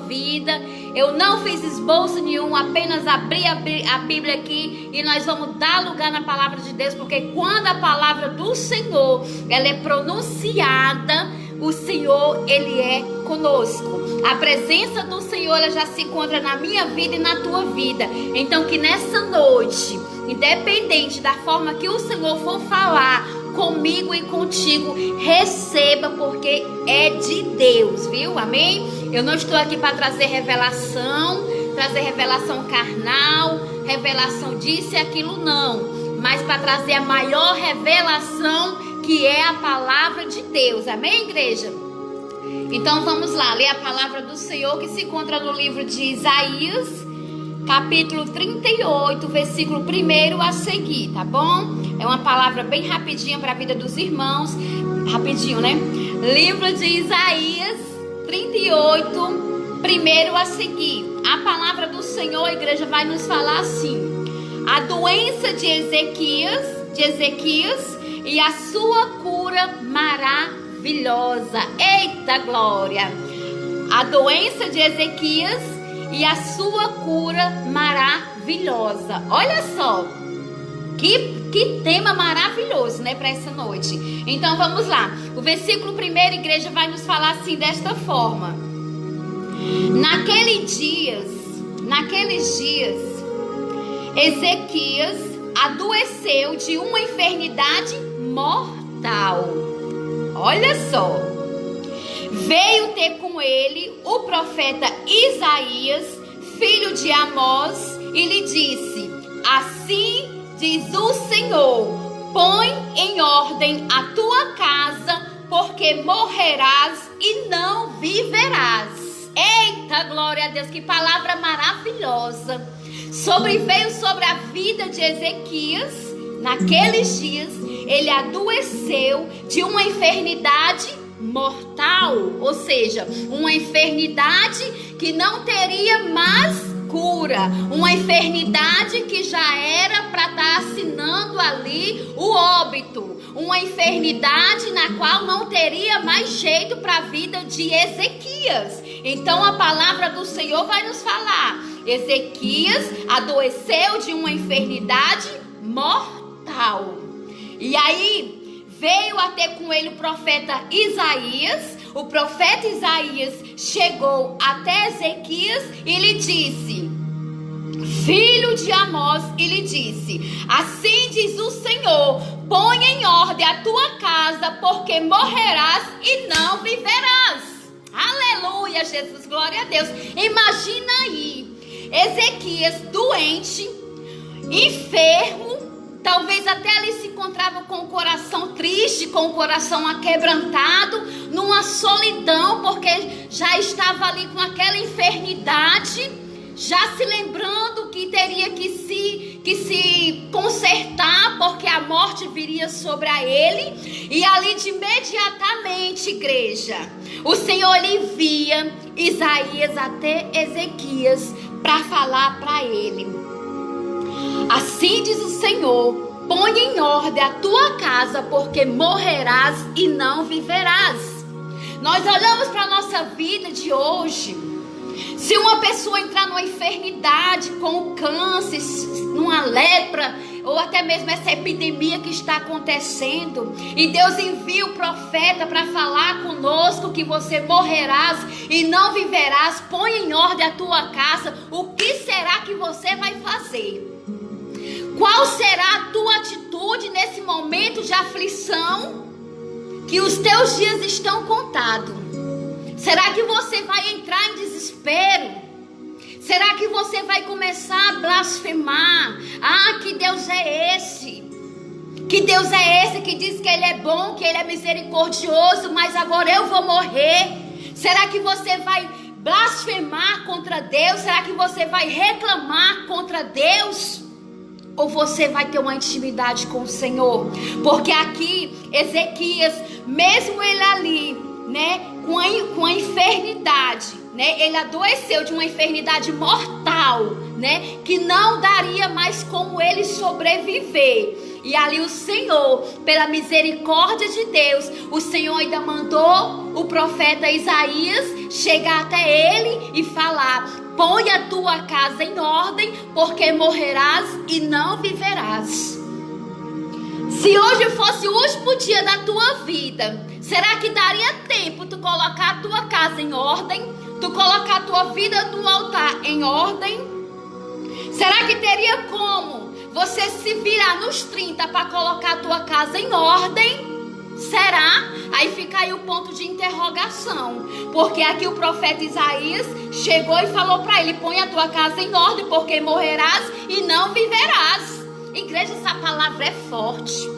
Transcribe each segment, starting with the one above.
vida. Eu não fiz esboço nenhum, apenas abri a Bíblia aqui e nós vamos dar lugar na palavra de Deus, porque quando a palavra do Senhor, ela é pronunciada, o Senhor, Ele é conosco. A presença do Senhor, ela já se encontra na minha vida e na tua vida. Então que nessa noite, independente da forma que o Senhor for falar comigo e contigo, receba, porque é de Deus, viu? Amém? Eu não estou aqui para trazer revelação carnal, revelação disso e aquilo, não. Mas para trazer a maior revelação, que é a palavra de Deus. Amém, igreja? Então vamos lá, ler a palavra do Senhor que se encontra no livro de Isaías, capítulo 38, versículo 1 a seguir, tá bom? É uma palavra bem rapidinha para a vida dos irmãos. Rapidinho, né? Livro de Isaías 38, 1 a seguir. A palavra do Senhor, a igreja, vai nos falar assim: a doença de Ezequias e a sua cura maravilhosa. Eita glória! A doença de Ezequias e a sua cura maravilhosa. Olha só, que tema maravilhoso, né, para essa noite. Então vamos lá. O versículo 1, igreja, vai nos falar assim, desta forma: Naqueles dias, Ezequias adoeceu de uma enfermidade mortal. Olha só. Veio ter com ele o profeta Isaías, filho de Amós, e lhe disse: assim diz o Senhor, põe em ordem a tua casa, porque morrerás e não viverás. Eita, glória a Deus, que palavra maravilhosa. Veio sobre a vida de Ezequias. Naqueles dias, ele adoeceu de uma enfermidade mortal, ou seja, uma enfermidade que não teria mais cura, uma enfermidade que já era para estar assinando ali o óbito, uma enfermidade na qual não teria mais jeito para a vida de Ezequias. Então a palavra do Senhor vai nos falar: Ezequias adoeceu de uma enfermidade mortal. E aí veio a ter com ele o profeta Isaías. O profeta Isaías chegou até Ezequias e lhe disse, filho de Amós, e lhe disse: assim diz o Senhor, põe em ordem a tua casa, porque morrerás e não viverás. Aleluia, Jesus, glória a Deus. Imagina aí, Ezequias doente, enfermo, talvez até ali se encontrava com o coração triste, com o coração aquebrantado, numa solidão, porque já estava ali com aquela enfermidade, já se lembrando que teria que se consertar, porque a morte viria sobre a ele. E ali de imediatamente, igreja, o Senhor envia Isaías até Ezequias para falar para ele: assim diz o Senhor, põe em ordem a tua casa, porque morrerás e não viverás. Nós olhamos para a nossa vida de hoje. Se uma pessoa entrar numa enfermidade, com o câncer, numa lepra, ou até mesmo essa epidemia que está acontecendo, e Deus envia o profeta para falar conosco que você morrerás e não viverás, põe em ordem a tua casa, o que será que você vai fazer? Qual será a tua atitude nesse momento de aflição, que os teus dias estão contados? Será que você vai entrar em desespero? Será que você vai começar a blasfemar? Ah, que Deus é esse? Que Deus é esse que diz que Ele é bom, que Ele é misericordioso, mas agora eu vou morrer? Será que você vai blasfemar contra Deus? Será que você vai reclamar contra Deus? Ou você vai ter uma intimidade com o Senhor? Porque aqui, Ezequias, mesmo ele ali, né, com a enfermidade, né, ele adoeceu de uma enfermidade mortal, né, que não daria mais como ele sobreviver. E ali o Senhor, pela misericórdia de Deus, o Senhor ainda mandou o profeta Isaías chegar até ele e falar põe a tua casa em ordem, porque morrerás e não viverás. Se hoje fosse o último dia da tua vida, será que daria tempo tu colocar a tua casa em ordem? Tu colocar a tua vida no altar em ordem? Será que teria como você se virar nos 30 para colocar a tua casa em ordem? Será? Aí fica aí o ponto de interrogação. Porque aqui o profeta Isaías chegou e falou para ele: põe a tua casa em ordem, porque morrerás e não viverás. Igreja, essa palavra é forte.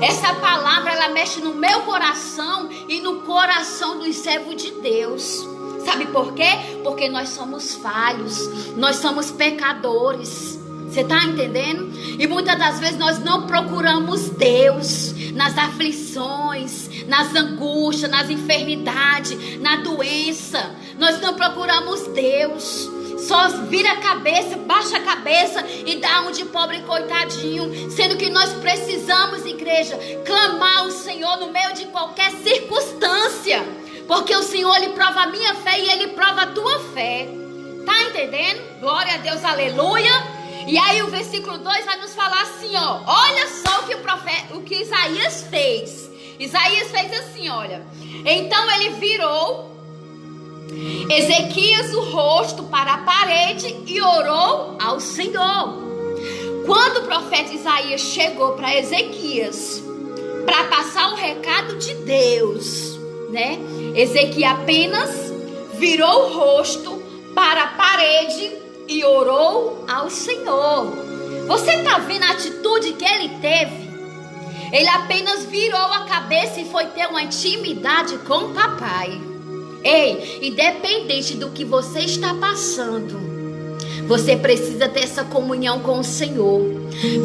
Essa palavra, ela mexe no meu coração e no coração dos servos de Deus. Sabe por quê? Porque nós somos falhos, nós somos pecadores. Você está entendendo? E muitas das vezes nós não procuramos Deus nas aflições, nas angústias, nas enfermidades, na doença. Nós não procuramos Deus. Só vira a cabeça, baixa a cabeça e dá um de pobre coitadinho. Sendo que nós precisamos, igreja, clamar ao Senhor no meio de qualquer circunstância. Porque o Senhor, Ele prova a minha fé e Ele prova a tua fé. Tá entendendo? Glória a Deus, aleluia. E aí o versículo 2 vai nos falar assim, ó. Olha só o que Isaías fez. Isaías fez assim, olha. Então ele virou Ezequias o rosto para a parede e orou ao Senhor. Quando o profeta Isaías chegou para Ezequias para passar o recado de Deus, né? Ezequias apenas virou o rosto para a parede e orou ao Senhor. Você está vendo a atitude que ele teve? Ele apenas virou a cabeça e foi ter uma intimidade com o papai. Ei, independente do que você está passando, você precisa ter essa comunhão com o Senhor.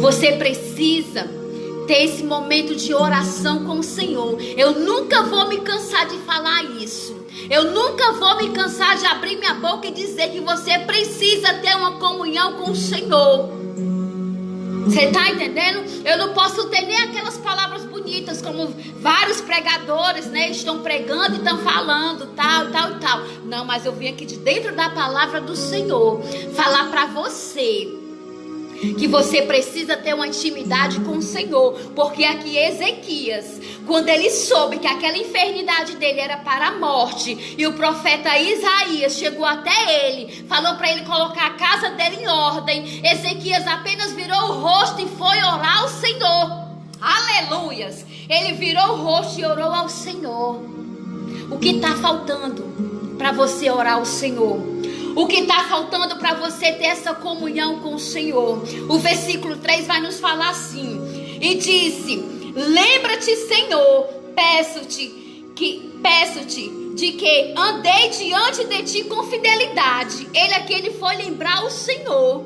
Você precisa ter esse momento de oração com o Senhor. Eu nunca vou me cansar de falar isso. Eu nunca vou me cansar de abrir minha boca e dizer que você precisa ter uma comunhão com o Senhor. Você está entendendo? Eu não posso ter nem aquelas palavras bonitas como vários pregadores, né, estão pregando e estão falando tal, tal e tal. Não, mas eu vim aqui de dentro da palavra do Senhor falar para você que você precisa ter uma intimidade com o Senhor. Porque aqui Ezequias, quando ele soube que aquela enfermidade dele era para a morte, e o profeta Isaías chegou até ele, falou para ele colocar a casa dele em ordem, Ezequias apenas virou o rosto e foi orar ao Senhor. Aleluias! Ele virou o rosto e orou ao Senhor. O que está faltando para você orar ao Senhor? O que está faltando para você ter essa comunhão com o Senhor? O versículo 3 vai nos falar assim. E disse: lembra-te, Senhor, peço-te de que andei diante de ti com fidelidade. Ele foi lembrar o Senhor.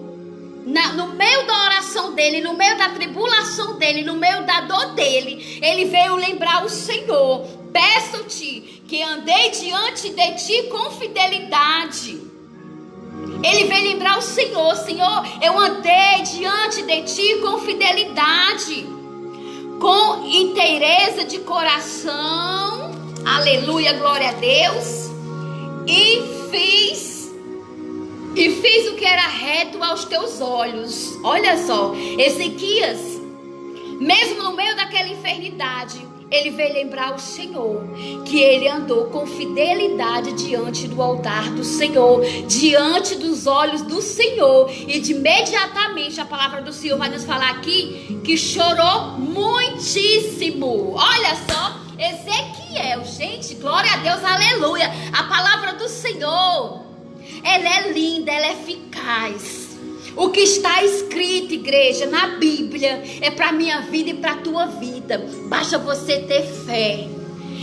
No meio da oração dele, no meio da tribulação dele, no meio da dor dele, ele veio lembrar o Senhor. Peço-te que andei diante de ti com fidelidade. Ele veio lembrar o Senhor. Senhor, eu andei diante de ti com fidelidade, com inteireza de coração. Aleluia, glória a Deus. E fiz o que era reto aos teus olhos. Olha só, Ezequias, mesmo no meio daquela enfermidade, ele veio lembrar o Senhor que ele andou com fidelidade diante do altar do Senhor, diante dos olhos do Senhor. E de imediatamente a palavra do Senhor vai nos falar aqui que chorou muitíssimo. Olha só, Ezequiel, gente, glória a Deus, aleluia. A palavra do Senhor, ela é linda, ela é eficaz. O que está escrito, igreja, na Bíblia, é para a minha vida e para a tua vida. Basta você ter fé.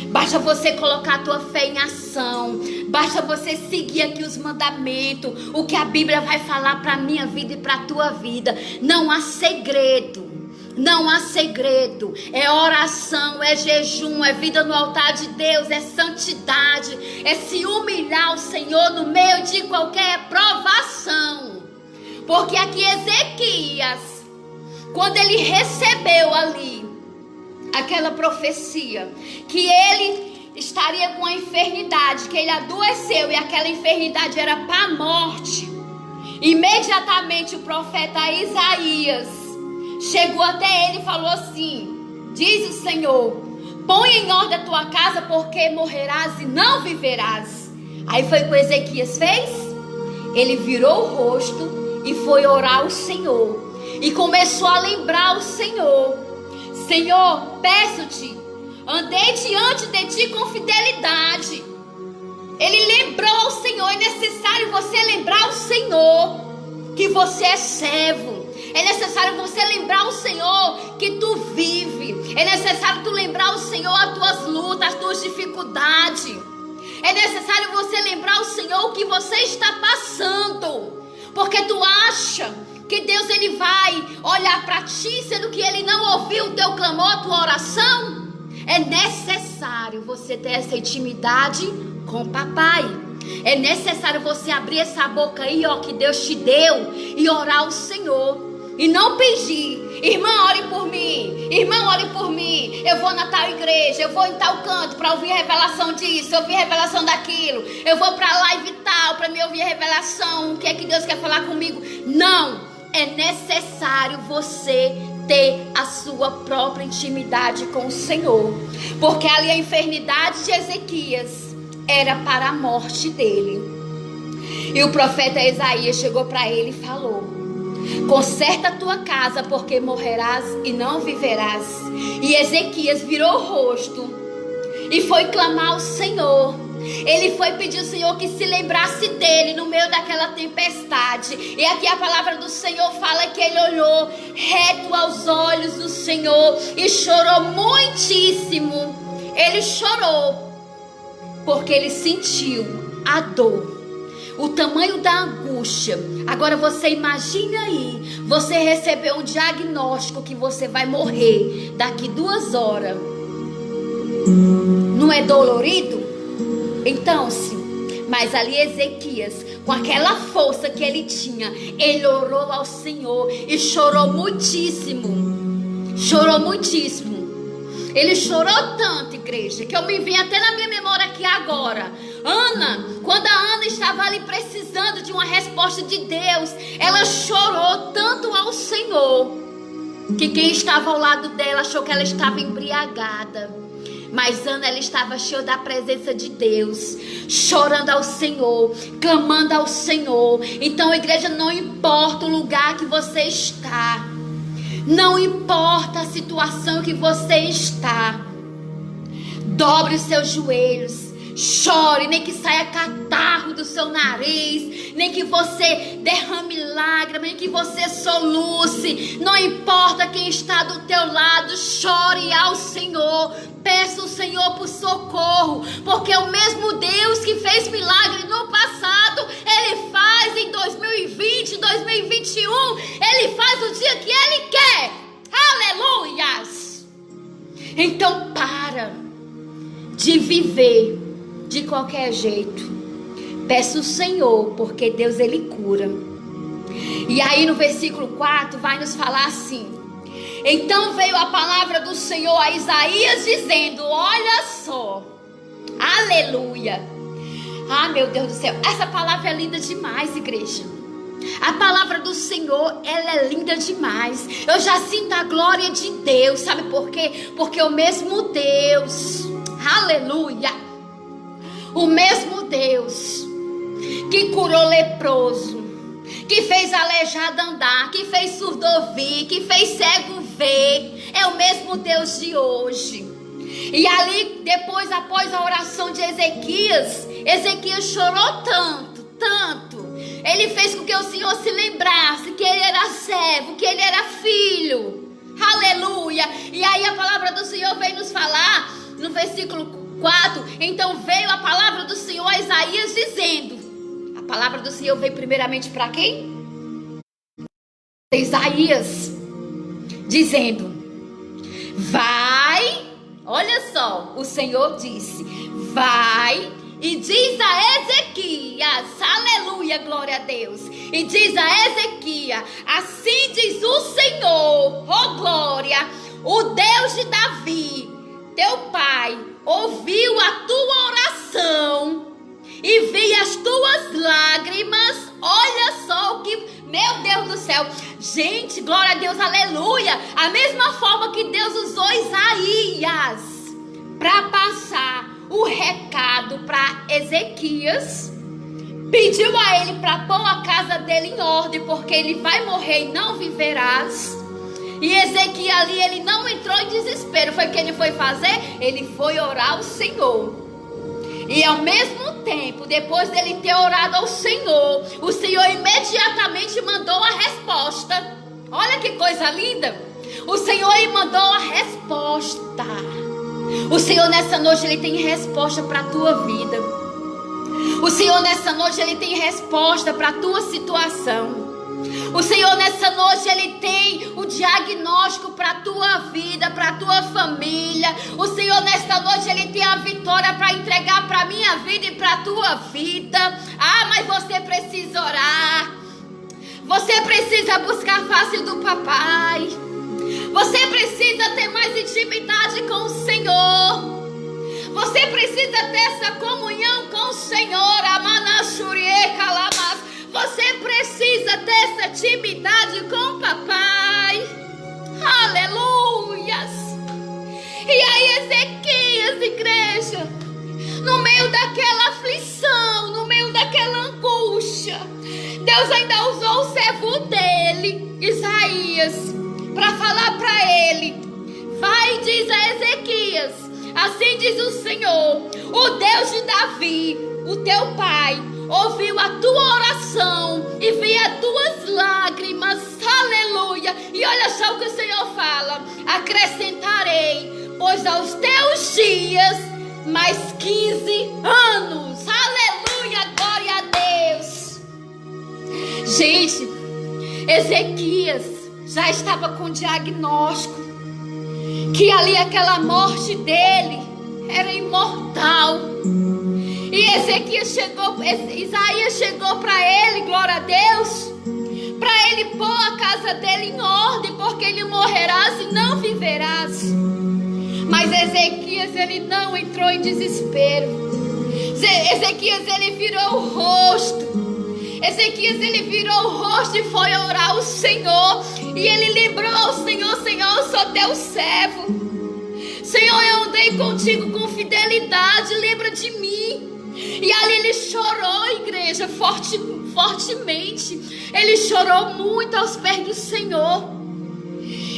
Basta você colocar a tua fé em ação. Basta você seguir aqui os mandamentos. O que a Bíblia vai falar para a minha vida e para a tua vida. Não há segredo. Não há segredo. É oração, é jejum, é vida no altar de Deus, é santidade, é se humilhar ao Senhor no meio de qualquer provação. Porque aqui Ezequias, quando ele recebeu ali aquela profecia, que ele estaria com a enfermidade, que ele adoeceu e aquela enfermidade era para a morte, Imediatamente o profeta Isaías chegou até ele e falou assim: diz o Senhor, põe em ordem a tua casa, porque morrerás e não viverás. Aí foi o que Ezequias fez. Ele virou o rosto e foi orar ao Senhor. E começou a lembrar o Senhor: Senhor, peço-te, andei diante de ti com fidelidade. Ele lembrou ao Senhor. É necessário você lembrar ao Senhor que você é servo. É necessário você lembrar ao Senhor que tu vive. É necessário tu lembrar ao Senhor as tuas lutas, as tuas dificuldades. É necessário você lembrar ao Senhor o que você está passando. Porque tu acha que Deus ele vai olhar para ti, sendo que ele não ouviu o teu clamor, a tua oração? É necessário você ter essa intimidade com o papai. É necessário você abrir essa boca aí, ó, que Deus te deu, e orar ao Senhor. E não pedir: irmã, ore por mim, irmão, ore por mim, eu vou na tal igreja, eu vou em tal canto para ouvir revelação disso, ouvir revelação daquilo, eu vou para live tal para me ouvir revelação, o que é que Deus quer falar comigo. Não, é necessário você ter a sua própria intimidade com o Senhor. Porque ali a enfermidade de Ezequias era para a morte dele. E o profeta Isaías chegou para ele e falou: conserta a tua casa, porque morrerás e não viverás. E Ezequias virou o rosto e foi clamar ao Senhor. Ele foi pedir ao Senhor que se lembrasse dele no meio daquela tempestade. E aqui a palavra do Senhor fala que ele olhou reto aos olhos do Senhor e chorou muitíssimo. Ele chorou porque ele sentiu a dor, o tamanho da angústia. Agora você imagina aí, você recebeu um diagnóstico que você vai morrer daqui 2 horas. Não é dolorido? Então sim, mas ali Ezequias, com aquela força que ele tinha, ele orou ao Senhor e chorou muitíssimo. Chorou muitíssimo. Ele chorou tanto, igreja, que eu me vim até na minha memória aqui agora. Ana, quando a Ana estava ali precisando de uma resposta de Deus, ela chorou tanto ao Senhor, que quem estava ao lado dela achou que ela estava embriagada. Mas Ana, ela estava cheia da presença de Deus, chorando ao Senhor, clamando ao Senhor. Então, igreja, não importa o lugar que você está, não importa a situação que você está, dobre os seus joelhos, chore, nem que saia catarro do seu nariz, nem que você derrame lágrimas, nem que você soluce. Não importa quem está do teu lado, chore ao Senhor, peça o Senhor por socorro, porque o mesmo Deus que fez milagre no passado, Ele faz em 2020, 2021, Ele faz o dia que Ele quer. Aleluias! Então para de viver de qualquer jeito. Peça o Senhor, porque Deus ele cura. E aí no versículo 4 vai nos falar assim: então veio a palavra do Senhor a Isaías dizendo: olha só, aleluia. Ah, meu Deus do céu, essa palavra é linda demais, igreja. A palavra do Senhor, ela é linda demais. Eu já sinto a glória de Deus. Sabe por quê? Porque o mesmo Deus, aleluia, o mesmo Deus que curou leproso, que fez aleijado andar, que fez surdo ouvir, que fez cego ver, é o mesmo Deus de hoje. E ali depois, após a oração de Ezequias, Ezequias chorou tanto, tanto. Ele fez com que o Senhor se lembrasse que ele era servo, que ele era filho. Aleluia. E aí a palavra do Senhor veio nos falar no versículo 4. Então veio a palavra do Senhor a Isaías dizendo. A palavra do Senhor veio primeiramente para quem? Isaías dizendo: vai, olha só, o Senhor disse: vai e diz a Ezequias, aleluia, glória a Deus, e diz a Ezequias: assim diz o Senhor, oh glória, o Deus de Davi, teu pai, ouviu a tua oração e vi as tuas lágrimas. Olha só o que céu. Gente, glória a Deus, aleluia. A mesma forma que Deus usou Isaías para passar o recado para Ezequias, pediu a ele para pôr a casa dele em ordem, porque ele vai morrer e não viverás. E Ezequias ali, ele não entrou em desespero. Foi o que ele foi fazer? Ele foi orar ao Senhor. E ao mesmo tempo, depois dele ter orado ao Senhor, o Senhor imediatamente mandou a resposta. Olha que coisa linda. O Senhor mandou a resposta. O Senhor nessa noite, ele tem resposta para a tua vida. O Senhor nessa noite, ele tem resposta para a tua situação. O Senhor nessa noite, ele tem o diagnóstico para a tua vida, para a tua família. O Senhor nessa noite, ele tem a vitória para entregar para a minha vida e para a tua vida. Ah, mas você precisa orar. Você precisa buscar a face do papai. Você precisa ter mais intimidade com o Senhor. Você precisa ter essa comunhão com o Senhor. Amanachurie calamas. Você precisa ter essa intimidade com o papai. Aleluias. E aí Ezequias, igreja, no meio daquela aflição, no meio daquela angústia, Deus ainda usou o servo dele, Isaías, para falar para ele: vai e diz a Ezequias, assim diz o Senhor, o Deus de Davi, o teu pai, ouviu a tua oração e viu as tuas lágrimas, aleluia. E olha só o que o Senhor fala: acrescentarei, pois aos teus dias mais 15 anos, aleluia, glória a Deus. Gente, Ezequias já estava com diagnóstico que ali aquela morte dele era imortal. E Isaías chegou para ele, glória a Deus, para ele pôr a casa dele em ordem, porque ele morrerás e não viverás. Mas Ezequias, ele não entrou em desespero. Ezequias, ele virou o rosto. Ezequias, ele virou o rosto e foi orar ao Senhor. E ele lembrou ao Senhor: Senhor, eu sou teu servo. Senhor, eu andei contigo com fidelidade, lembra de mim. E ali ele chorou, igreja, fortemente. Ele chorou muito aos pés do Senhor.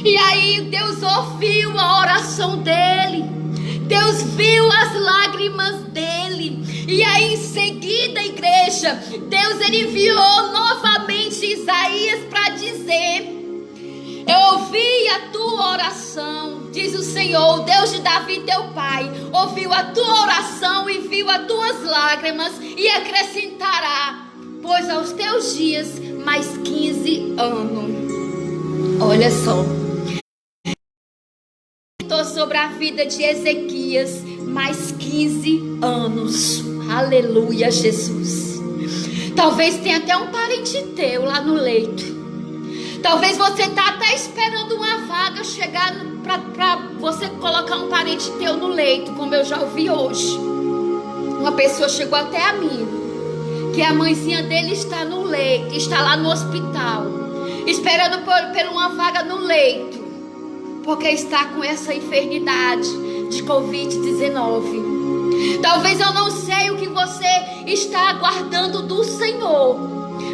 E aí Deus ouviu a oração dele. Deus viu as lágrimas dele. E aí em seguida, igreja, Deus ele enviou novamente Isaías para dizer: eu ouvi a tua oração, diz o Senhor, o Deus de Davi teu pai, ouviu a tua oração e viu as tuas lágrimas, e acrescentará, pois aos teus dias mais 15 anos. Olha só, sobre a vida de Ezequias mais 15 anos. Aleluia, Jesus. Talvez tenha até um parente teu lá no leito. Talvez você está até esperando uma vaga chegar para você colocar um parente teu no leito, como eu já ouvi hoje. Uma pessoa chegou até a mim, que a mãezinha dele está no leito, está lá no hospital, esperando por uma vaga no leito, porque está com essa enfermidade de Covid-19. Talvez eu não sei o que você está aguardando do Senhor,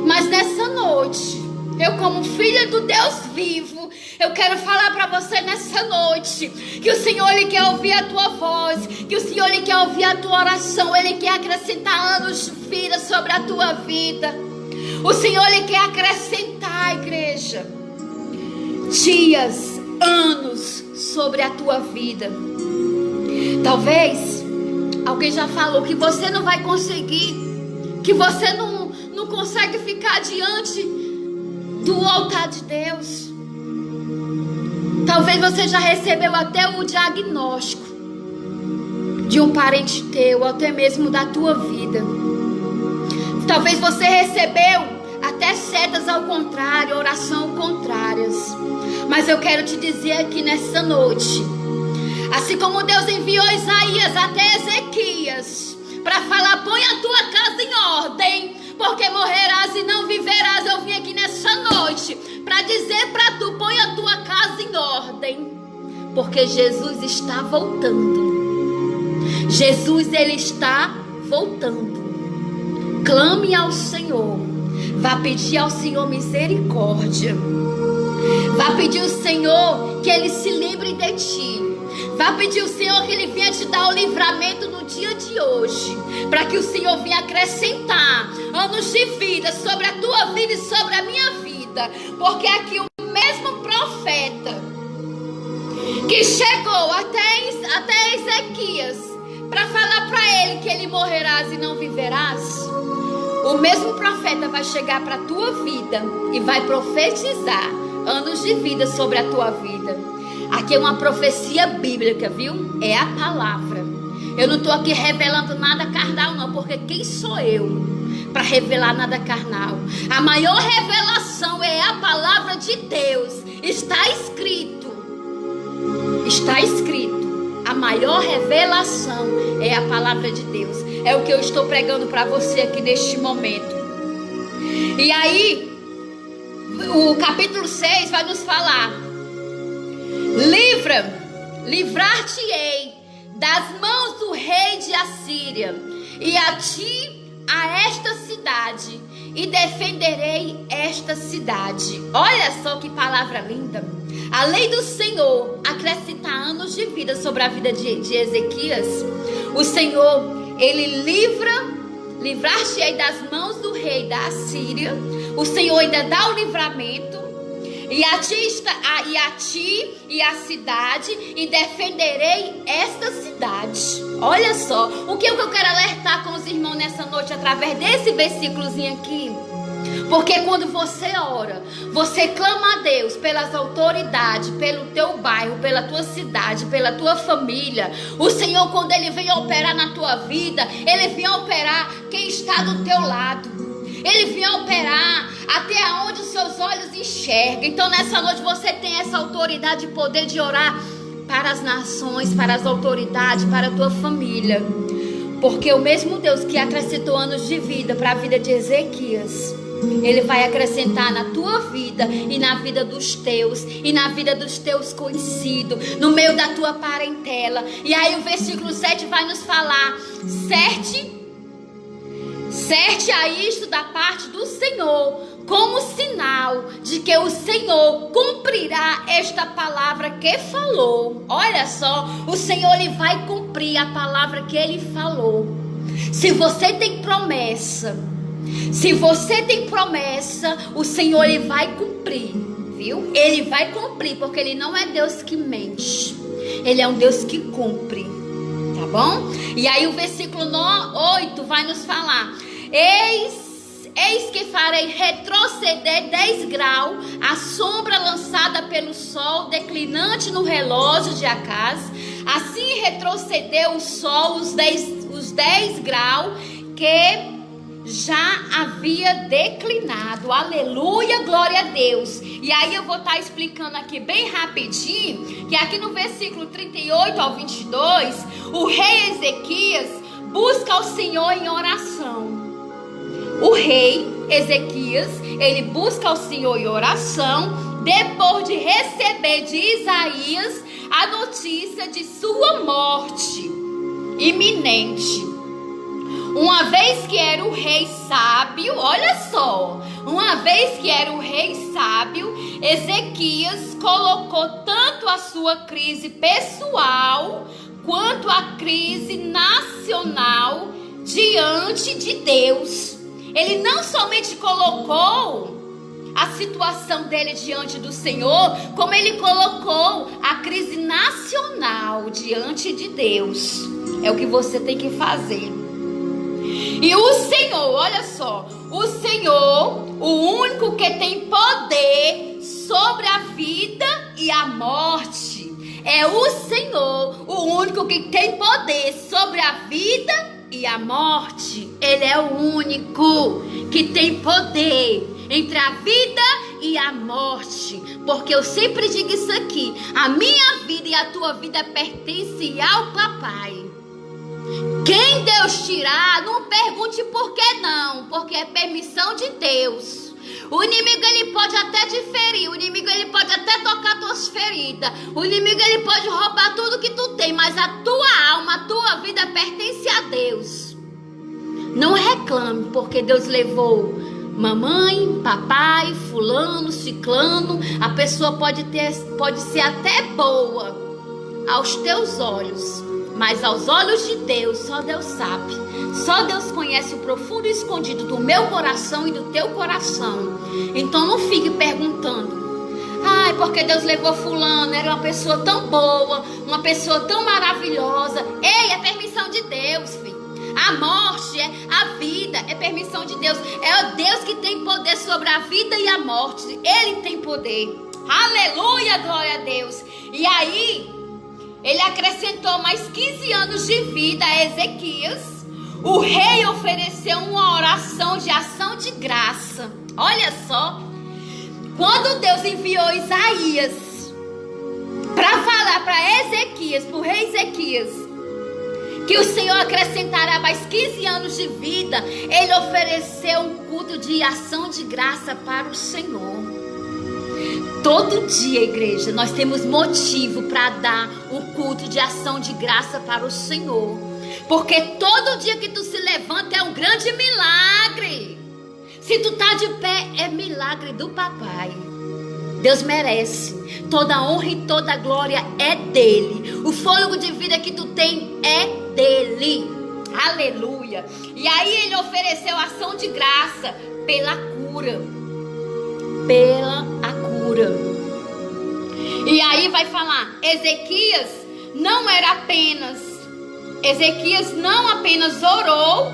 mas nessa noite, eu como filha do Deus vivo, eu quero falar para você nessa noite, que o Senhor ele quer ouvir a tua voz, que o Senhor ele quer ouvir a tua oração, ele quer acrescentar anos de vida sobre a tua vida. O Senhor ele quer acrescentar, igreja, dias, anos sobre a tua vida. Talvez alguém já falou que você não vai conseguir, que você não consegue ficar diante do altar de Deus. Talvez você já recebeu até o diagnóstico de um parente teu, ou até mesmo da tua vida. Talvez você recebeu até setas ao contrário, oração contrárias. Mas eu quero te dizer aqui nessa noite, assim como Deus enviou Isaías até Ezequias para falar: põe a tua casa em ordem, porque morrerás e não viverás. Eu vim aqui nessa noite dizer para tu: põe a tua casa em ordem, porque Jesus está voltando. Jesus, ele está voltando. Clame ao Senhor. Vá pedir ao Senhor misericórdia. Vá pedir ao Senhor que ele se livre de ti. Vá pedir ao Senhor que ele venha te dar o livramento no dia de hoje, para que o Senhor venha acrescentar anos de vida sobre a tua vida e sobre a minha vida. Porque aqui o mesmo profeta que chegou até Ezequias para falar para ele que ele morrerás e não viverás, o mesmo profeta vai chegar para a tua vida e vai profetizar anos de vida sobre a tua vida. Aqui é uma profecia bíblica, viu? É a palavra. Eu não estou aqui revelando nada carnal, não, porque quem sou eu para revelar nada carnal? A maior revelação é a palavra de Deus. Está escrito. Está escrito. A maior revelação é a palavra de Deus. É o que eu estou pregando para você aqui neste momento. E aí, o capítulo 6 vai nos falar: livrar-te-ei das mãos do rei de Assíria, e a ti a esta cidade, e defenderei esta cidade. Olha só que palavra linda. A lei do Senhor acrescenta anos de vida sobre a vida de Ezequias. O Senhor, ele livrar-te-ei das mãos do rei da Assíria. O Senhor ainda dá o livramento. E a ti e a cidade, e defenderei esta cidade. Olha só, o que eu quero alertar com os irmãos nessa noite através desse versículozinho aqui. Porque quando você ora, você clama a Deus pelas autoridades, pelo teu bairro, pela tua cidade, pela tua família. O Senhor, quando ele vem operar na tua vida, ele vem operar quem está do teu lado. Ele vem operar até onde os seus olhos enxergam. Então nessa noite você tem essa autoridade e poder de orar para as nações, para as autoridades, para a tua família. Porque o mesmo Deus que acrescentou anos de vida para a vida de Ezequias, ele vai acrescentar na tua vida e na vida dos teus, e na vida dos teus conhecidos, no meio da tua parentela. E aí o versículo 7 vai nos falar: certe a isto da parte do Senhor, como sinal de que o Senhor cumprirá esta palavra que falou. Olha só, o Senhor, ele vai cumprir a palavra que ele falou. Se você tem promessa, o Senhor, ele vai cumprir, viu? Ele vai cumprir, porque ele não é Deus que mente. Ele é um Deus que cumpre, tá bom? E aí o versículo 8 vai nos falar: Eis que farei retroceder 10 graus a sombra lançada pelo sol declinante no relógio de Acaz. Assim retrocedeu o sol os 10 graus que já havia declinado. Aleluia, glória a Deus. E aí eu vou estar explicando aqui bem rapidinho, que aqui no versículo 38 ao 22, o rei Ezequias busca ao Senhor em oração. O rei Ezequias, ele busca ao Senhor em oração, depois de receber de Isaías a notícia de sua morte iminente. Uma vez que era o rei sábio, olha só, Ezequias colocou tanto a sua crise pessoal quanto a crise nacional diante de Deus. Ele não somente colocou a situação dele diante do Senhor, como ele colocou a crise nacional diante de Deus. É o que você tem que fazer. E o Senhor, olha só, o Senhor, o único que tem poder sobre a vida e a morte, é o Senhor, o único que tem poder sobre a vida e a morte. Ele é o único que tem poder entre a vida e a morte. Porque eu sempre digo isso aqui: a minha vida e a tua vida pertencem ao Papai. Quem Deus tirar, não pergunte por que não, porque é permissão de Deus. O inimigo, ele pode até te ferir. O inimigo, ele pode até tocar tuas feridas. O inimigo, ele pode roubar tudo que tu tem. Mas a tua alma, a tua vida pertence a Deus. Não reclame, porque Deus levou mamãe, papai, fulano, ciclano. A pessoa pode ser até boa aos teus olhos, mas aos olhos de Deus, só Deus sabe. Só Deus conhece o profundo e escondido do meu coração e do teu coração. Então não fique perguntando: ai, porque Deus levou fulano, era uma pessoa tão boa, uma pessoa tão maravilhosa. Ei, é permissão de Deus, filho. A morte, a vida, é permissão de Deus. É o Deus que tem poder sobre a vida e a morte. Ele tem poder. Aleluia, glória a Deus. E aí, ele acrescentou mais 15 anos de vida a Ezequias. O rei ofereceu uma oração de ação de graça. Olha só. Quando Deus enviou Isaías para falar para Ezequias, para o rei Ezequias, que o Senhor acrescentará mais 15 anos de vida, ele ofereceu um culto de ação de graça para o Senhor. Todo dia, igreja, nós temos motivo para dar o culto de ação de graça para o Senhor. Porque todo dia que tu se levanta é um grande milagre. Se tu tá de pé, é milagre do papai. Deus merece. Toda honra e toda glória é dele. O fôlego de vida que tu tem é dele. Aleluia. E aí ele ofereceu ação de graça pela cura. Pela a cura. E aí vai falar, Ezequias não apenas orou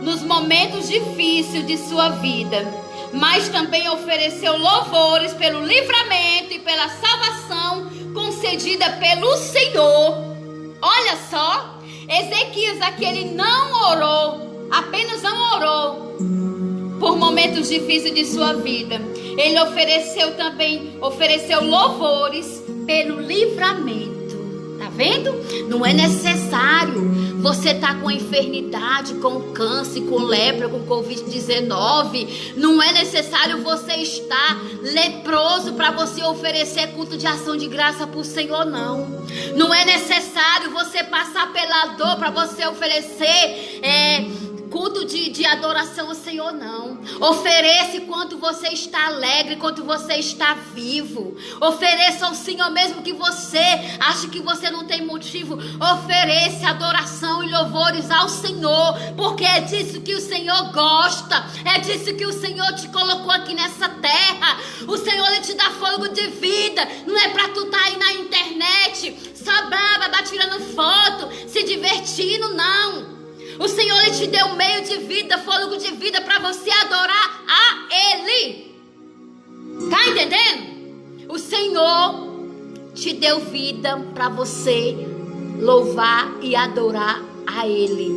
nos momentos difíceis de sua vida, mas também ofereceu louvores pelo livramento e pela salvação concedida pelo Senhor. Olha só, Ezequias aqui, ele apenas não orou por momentos difíceis de sua vida. Ele ofereceu louvores pelo livramento. Tá vendo? Não é necessário você estar com enfermidade, com câncer, com lepra, com Covid-19. Não é necessário você estar leproso para você oferecer culto de ação de graça para o Senhor, não. Não é necessário você passar pela dor para você oferecer culto de adoração ao Senhor, não. Ofereça enquanto você está alegre, enquanto você está vivo. Ofereça ao Senhor mesmo que você ache que você não tem motivo. Ofereça adoração e louvores ao Senhor, porque é disso que o Senhor gosta. É disso que o Senhor te colocou aqui nessa terra. O Senhor, ele te dá fôlego de vida. Não é pra tu estar aí na internet só brava, tirando foto, se divertindo, não. O Senhor, ele te deu um meio de vida, fôlego de vida para você adorar a Ele. Tá entendendo? O Senhor te deu vida para você louvar e adorar a Ele.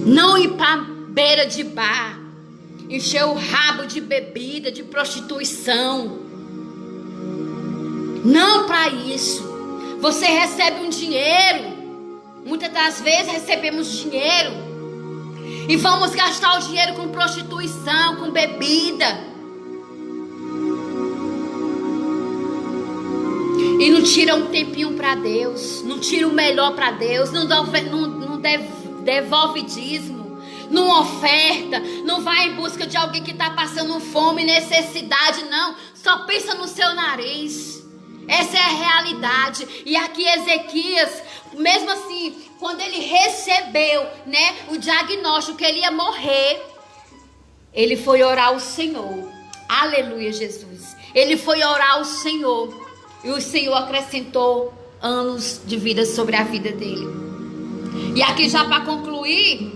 Não ir para beira de bar, encher o rabo de bebida, de prostituição. Não para isso. Você recebe um dinheiro. Muitas das vezes recebemos dinheiro e vamos gastar o dinheiro com prostituição, com bebida. E não tira um tempinho para Deus, não tira o melhor para Deus, não devolve dízimo, não oferta, não vai em busca de alguém que está passando fome, necessidade, não. Só pensa no seu nariz. Essa é a realidade. E aqui Ezequias, mesmo assim, quando ele recebeu, o diagnóstico que ele ia morrer, ele foi orar ao Senhor. Aleluia, Jesus. Ele foi orar ao Senhor. E o Senhor acrescentou anos de vida sobre a vida dele. E aqui já para concluir,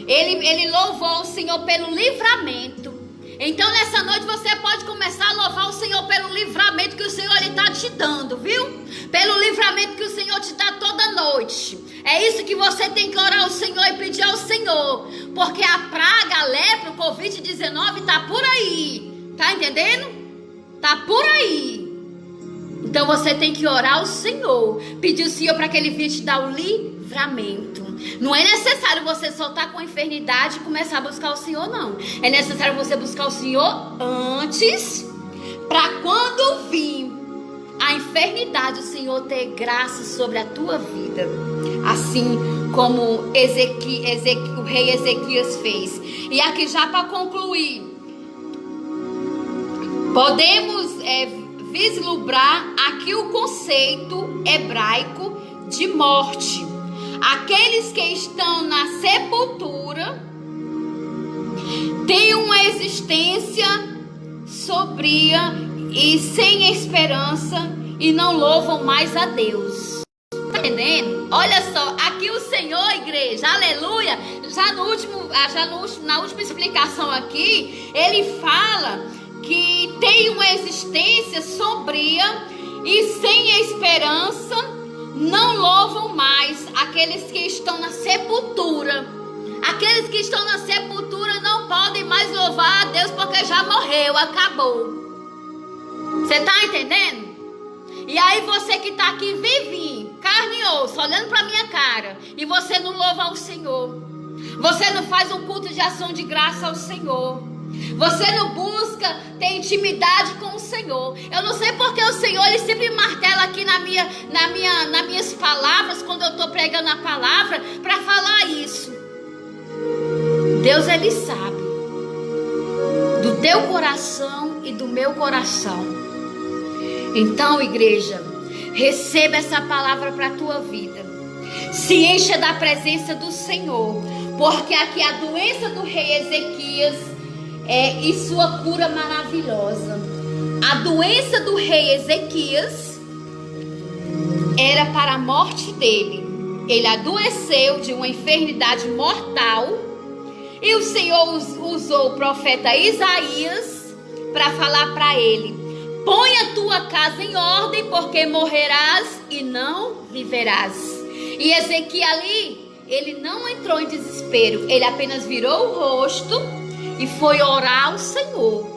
ele louvou o Senhor pelo livramento. Então nessa noite você pode começar a louvar o Senhor pelo livramento que o Senhor está te dando, viu? Pelo livramento que o Senhor te dá toda noite. É isso que você tem que orar ao Senhor e pedir ao Senhor. Porque a praga, a lepra, o Covid-19 está por aí. Tá entendendo? Tá por aí. Então você tem que orar ao Senhor. Pedir ao Senhor para que Ele venha te dar o livramento. livramento. Não é necessário você soltar com a enfermidade e começar a buscar o Senhor, não. É necessário você buscar o Senhor antes, para quando vir a enfermidade, o Senhor ter graça sobre a tua vida. Assim como o rei Ezequias fez. E aqui já para concluir, podemos vislumbrar aqui o conceito hebraico de morte. Aqueles que estão na sepultura têm uma existência sombria e sem esperança e não louvam mais a Deus. Tá entendendo? Olha só, aqui o Senhor, igreja, aleluia, na última explicação aqui, ele fala que tem uma existência sombria e sem esperança, não louvam mais aqueles que estão na sepultura. Aqueles que estão na sepultura não podem mais louvar a Deus porque já morreu, acabou. Você tá entendendo? E aí você que tá aqui vivinho, carne e osso, olhando pra minha cara, e você não louva ao Senhor. Você não faz um culto de ação de graça ao Senhor. Você não busca ter intimidade com o Senhor. Eu não sei porque o Senhor, ele sempre martela aqui nas minhas palavras, quando eu estou pregando a palavra, para falar isso. Deus, ele sabe do teu coração e do meu coração. Então, igreja, receba essa palavra para a tua vida. Se encha da presença do Senhor, porque aqui a doença do rei Ezequias e sua cura maravilhosa. A doença do rei Ezequias era para a morte dele. Ele adoeceu de uma enfermidade mortal. E o Senhor usou o profeta Isaías para falar para ele: põe a tua casa em ordem, porque morrerás e não viverás. E Ezequias ali, ele não entrou em desespero. Ele apenas virou o rosto e foi orar ao Senhor.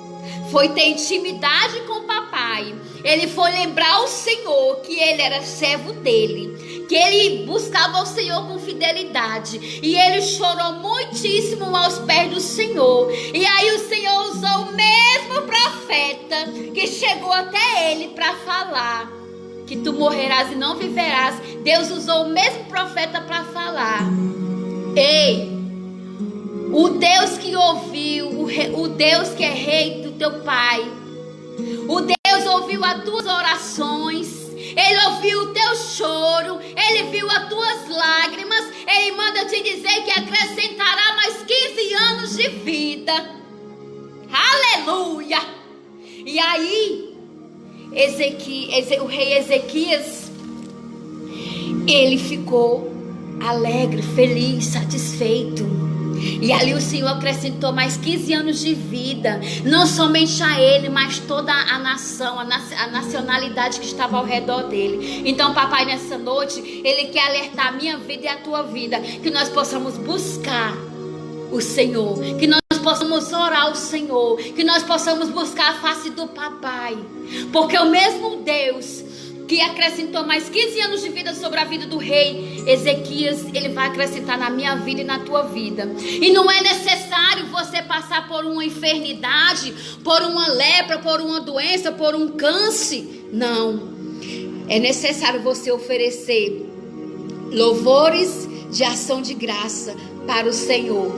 Foi ter intimidade com o papai. Ele foi lembrar ao Senhor que ele era servo dele, que ele buscava o Senhor com fidelidade. E ele chorou muitíssimo aos pés do Senhor. E aí o Senhor usou o mesmo profeta que chegou até ele para falar que tu morrerás e não viverás. Deus usou o mesmo profeta para falar: ei, o Deus que ouviu, o Deus que é rei do teu pai, o Deus ouviu as tuas orações, ele ouviu o teu choro, ele viu as tuas lágrimas, ele manda te dizer que acrescentará mais 15 anos de vida. Aleluia! E aí, o rei Ezequias, ele ficou alegre, feliz, satisfeito. E ali o Senhor acrescentou mais 15 anos de vida. Não somente a ele, mas toda a nação, a nacionalidade que estava ao redor dele. Então, papai, nessa noite, ele quer alertar a minha vida e a tua vida, que nós possamos buscar o Senhor, que nós possamos orar ao Senhor, que nós possamos buscar a face do papai. Porque o mesmo Deus que acrescentou mais 15 anos de vida sobre a vida do rei Ezequias, ele vai acrescentar na minha vida e na tua vida. E não é necessário você passar por uma enfermidade, por uma lepra, por uma doença, por um câncer. Não. É necessário você oferecer louvores de ação de graça para o Senhor.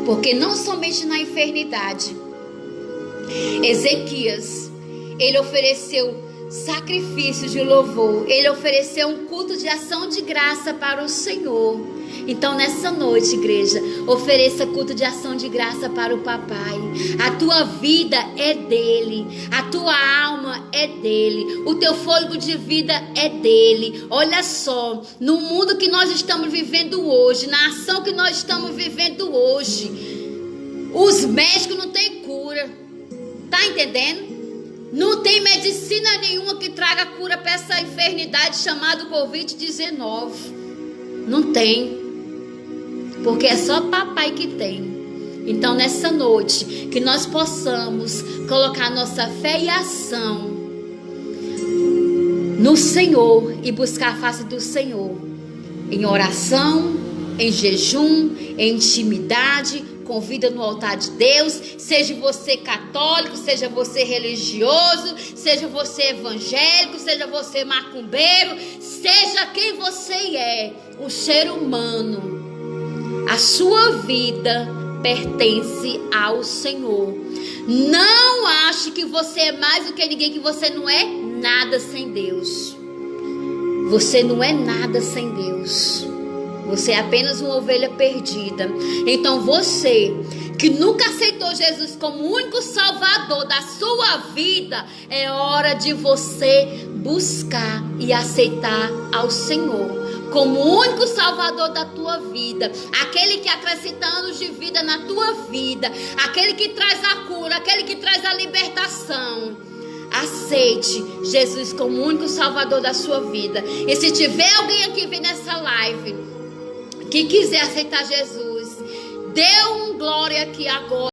Porque não somente na enfermidade, Ezequias, ele ofereceu sacrifício de louvor, ele ofereceu um culto de ação de graça para o Senhor. Então nessa noite, igreja, ofereça culto de ação de graça para o papai. A tua vida é dele, a tua alma é dele, o teu fôlego de vida é dele. Olha só, no mundo que nós estamos vivendo hoje, na ação que nós estamos vivendo hoje, os médicos não têm cura. Tá entendendo? Não tem medicina nenhuma que traga cura para essa enfermidade chamada Covid-19. Não tem. Porque é só papai que tem. Então nessa noite, que nós possamos colocar nossa fé e ação no Senhor e buscar a face do Senhor. em oração, em jejum, em intimidade, convida no altar de Deus. Seja você católico, seja você religioso, seja você evangélico, seja você macumbeiro, seja quem você é, o ser humano, a sua vida pertence ao Senhor. Não ache que você é mais do que ninguém, que você não é nada sem Deus. Você não é nada sem Deus. Você é apenas uma ovelha perdida. Então você que nunca aceitou Jesus como o único salvador da sua vida, é hora de você buscar e aceitar ao Senhor como o único salvador da tua vida, aquele que acrescenta anos de vida na tua vida, aquele que traz a cura, aquele que traz a libertação. Aceite Jesus como o único salvador da sua vida. E se tiver alguém aqui vendo essa live que quiser aceitar Jesus, dê um glória aqui agora.